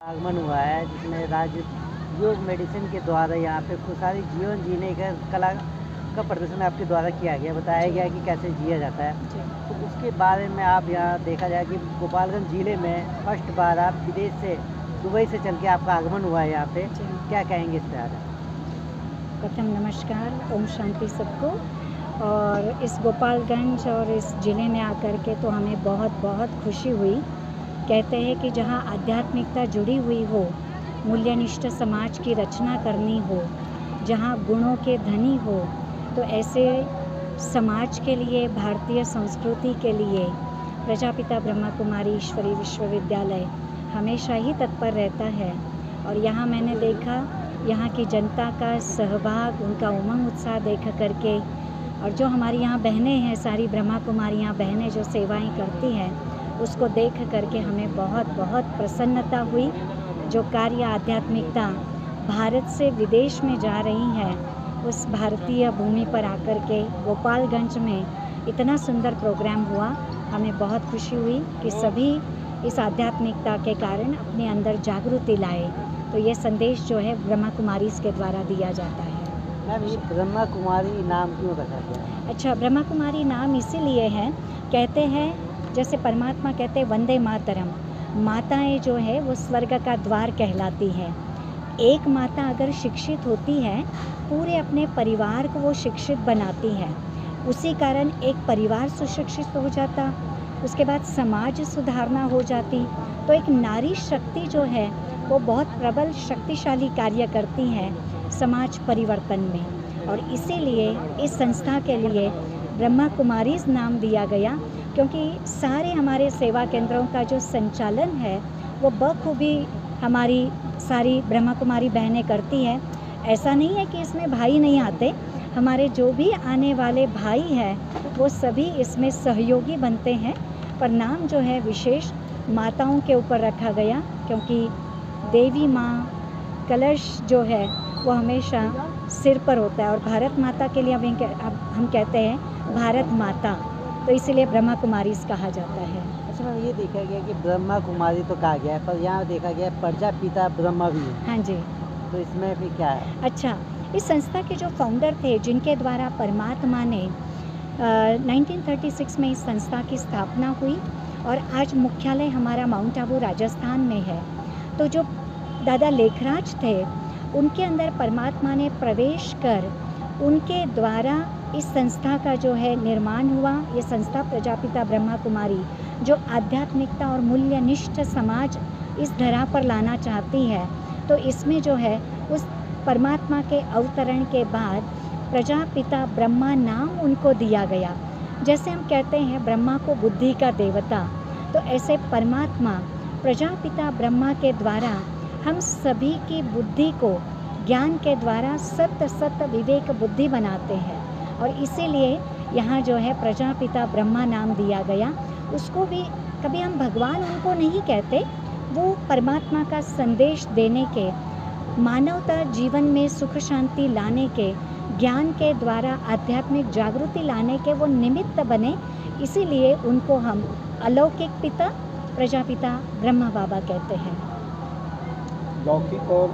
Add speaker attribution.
Speaker 1: आगमन हुआ है जिसमें राज्य योग मेडिसिन के द्वारा यहाँ पे खुशहाली जीवन जीने का कला का प्रदर्शन आपके द्वारा किया गया, बताया
Speaker 2: जी,
Speaker 1: गया कि कैसे जिया जाता है।
Speaker 2: जी,
Speaker 1: तो उसके बारे में आप यहाँ देखा जाए कि गोपालगंज ज़िले में फर्स्ट बार आप विदेश से दुबई से चल के आपका आगमन हुआ है यहाँ पे,
Speaker 2: जी।
Speaker 1: क्या कहेंगे इस बारे में?
Speaker 2: प्रथम नमस्कार, ओम शांति सबको। और इस गोपालगंज और इस ज़िले में आकर के तो हमें बहुत बहुत खुशी हुई। कहते हैं कि जहाँ आध्यात्मिकता जुड़ी हुई हो, मूल्यनिष्ठ समाज की रचना करनी हो, जहाँ गुणों के धनी हो, तो ऐसे समाज के लिए, भारतीय संस्कृति के लिए प्रजापिता ब्रह्मा कुमारी ईश्वरी विश्वविद्यालय हमेशा ही तत्पर रहता है। और यहाँ मैंने देखा यहाँ की जनता का सहभाग, उनका उमंग उत्साह देख करके, और जो हमारी यहाँ बहनें हैं, सारी ब्रह्मा कुमारियाँ बहनें जो सेवाएं करती हैं, उसको देख करके हमें बहुत बहुत प्रसन्नता हुई। जो कार्य आध्यात्मिकता भारत से विदेश में जा रही है, उस भारतीय भूमि पर आकर के गोपालगंज में इतना सुंदर प्रोग्राम हुआ, हमें बहुत खुशी हुई कि सभी इस आध्यात्मिकता के कारण अपने अंदर जागृति लाए। तो ये संदेश जो है ब्रह्मा कुमारी के द्वारा दिया जाता है।
Speaker 1: मैम, ये ब्रह्मा कुमारी नाम क्यों रखा गया है?
Speaker 2: अच्छा, ब्रह्मा कुमारी नाम इसीलिए है, कहते हैं जैसे परमात्मा कहते हैं वंदे मातरम, माताएं जो है वो स्वर्ग का द्वार कहलाती हैं। एक माता अगर शिक्षित होती है, पूरे अपने परिवार को वो शिक्षित बनाती है। उसी कारण एक परिवार सुशिक्षित हो जाता, उसके बाद समाज सुधारना हो जाती। तो एक नारी शक्ति जो है वो बहुत प्रबल शक्तिशाली कार्य करती हैं समाज परिवर्तन में। और इसीलिए इस संस्था के लिए ब्रह्मा कुमारीज़ नाम दिया गया, क्योंकि सारे हमारे सेवा केंद्रों का जो संचालन है वो बखूबी हमारी सारी ब्रह्मा कुमारी बहनें करती हैं। ऐसा नहीं है कि इसमें भाई नहीं आते, हमारे जो भी आने वाले भाई हैं वो सभी इसमें सहयोगी बनते हैं। पर नाम जो है विशेष माताओं के ऊपर रखा गया, क्योंकि देवी माँ कलश जो है वो हमेशा सिर पर होता है, और भारत माता के लिए अब हम कहते हैं भारत माता, तो इसीलिए ब्रह्मा कुमारीज़ कहा जाता है।
Speaker 1: अच्छा मैम, ये देखा गया कि ब्रह्मा कुमारी तो कहा गया है, पर यहाँ देखा गया है प्रजापिता ब्रह्मा भी है,
Speaker 2: हाँ जी।
Speaker 1: तो इसमें भी क्या है?
Speaker 2: अच्छा, इस संस्था के जो फाउंडर थे, जिनके द्वारा परमात्मा ने 1936 में इस संस्था की स्थापना हुई, और आज मुख्यालय हमारा माउंट आबू राजस्थान में है। तो जो दादा लेखराज थे, उनके अंदर परमात्मा ने प्रवेश कर उनके द्वारा इस संस्था का जो है निर्माण हुआ। ये संस्था प्रजापिता ब्रह्मा कुमारी जो आध्यात्मिकता और मूल्यनिष्ठ समाज इस धरा पर लाना चाहती है, तो इसमें जो है उस परमात्मा के अवतरण के बाद प्रजापिता ब्रह्मा नाम उनको दिया गया। जैसे हम कहते हैं ब्रह्मा को बुद्धि का देवता, तो ऐसे परमात्मा प्रजापिता ब्रह्मा के द्वारा हम सभी की बुद्धि को ज्ञान के द्वारा सत्य विवेक बुद्धि बनाते हैं, और इसीलिए यहाँ जो है प्रजापिता ब्रह्मा नाम दिया गया। उसको भी कभी हम भगवान उनको नहीं कहते, वो परमात्मा का संदेश देने के, मानवता जीवन में सुख शांति लाने के, ज्ञान के द्वारा आध्यात्मिक जागृति लाने के वो निमित्त बने। इसीलिए उनको हम अलौकिक पिता प्रजापिता ब्रह्मा बाबा कहते हैं।
Speaker 3: लौकिक और